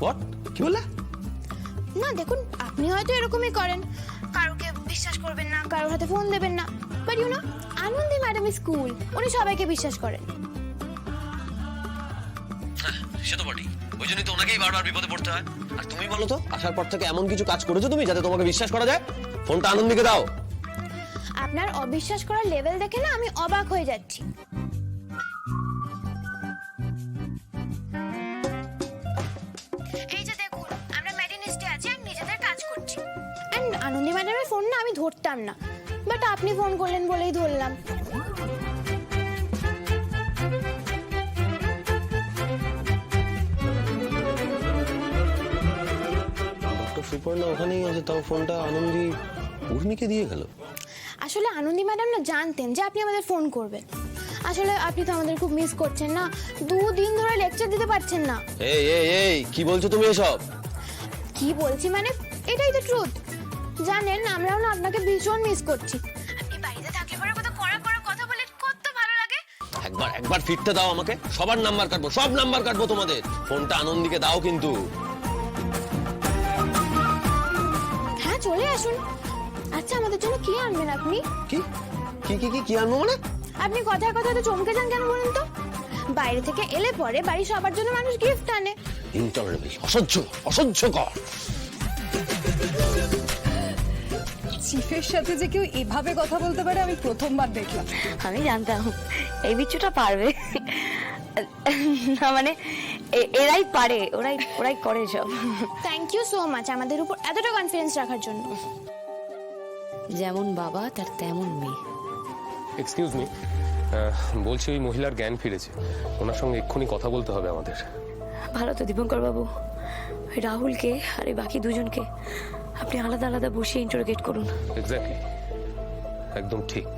What? কি বললে? না দেখুন, আপনি হয়তো এরকমই করেন, কারোকে বিশ্বাস করবেন না, কারোর হাতে ফোন দেবেন না, but you know Anandi madam is cool, উনি সবাইকে বিশ্বাস করেন। সে তো বটেই, ওই জন্যই তো ওনাকেই বারবার বিপদে পড়তে হয়। আর তুমি বলো তো, আসার পর থেকে এমন কিছু কাজ করেছো তুমি যাতে তোমাকে বিশ্বাস করা যায়? ফোনটা আনন্দীকে দাও। আপনার অবিশ্বাস করার লেভেল দেখে না আমি অবাক হয়ে যাচ্ছি। এই যে দেখুন, আমরা ম্যাটিনিস্টে আছি আর নিজেদের কাজ করছি, এন্ড আনন্দী ম্যাডামের ফোন না আমি ধরতাম না, বাট আপনি ফোন করলেন বলেই ধরলাম। ডক্টর সুপর্ণা ওখানেই আছে, তাও ফোনটা আনন্দী উর্মিকে দিয়ে গেল। আসলে আনন্দী ম্যাডাম না জানতেন যে আপনি আমাদের ফোন করবেন। আসলে আপনি তো আমাদের খুব মিস করছেন না, 2 দিন ধরে লেকচার দিতে পারছেন না। এই এই এই কি বলছো তুমি এসব? কি বলছি মানে এটাই তো ট্রুথ। জানেন আমরাও না আপনাকে ভীষণ মিস করছি। আপনি বাড়িতে থাকলে পরে কত কড়া কড়া কথা বলে কত ভালো লাগে। একবার ফিরতে দাও আমাকে, সবার নাম্বার কাটবো, সব নাম্বার কাটবো তোমাদের। ফোনটা আনন্দীকে দাও কিন্তু। হ্যাঁ চলে আসুন। আচ্ছা আমাদের জন্য কি আনবেন আপনি? কি কি কি কি কি আনবো মানে? আপনি কথায় কথায় তো চমকে যান কেন বলুন তো? বাইরে থেকে এলে পরে বাড়ির সবার জন্য মানুষ গিফট আনে। ইনটলারেবল, অসহ্যকর। চিফের সাথে যে কেউ এভাবে কথা বলতে পারে আমি প্রথমবার দেখলাম। আমি জানতাম এই বিচ্ছুটা পারবে না, মানে এরাই পারে, ওরাই করে সব। থ্যাংক ইউ সো মাচ আমাদের উপর এতটা কনফিডেন্স রাখার জন্য। যেমন বাবা তার তেমন মেয়ে। এক্সকিউজ মি, বলছি ওই মহিলার জ্ঞান ফিরেছে, ওনার সঙ্গে এক্ষুনি কথা বলতে হবে আমাদের। ভালো তো দীপঙ্কর বাবু, ওই রাহুলকে আর এই বাকি দুজনকে আপনি আলাদা আলাদা বসিয়ে ইন্টারোগেট করুন। এক্স্যাক্টলি, একদম ঠিক।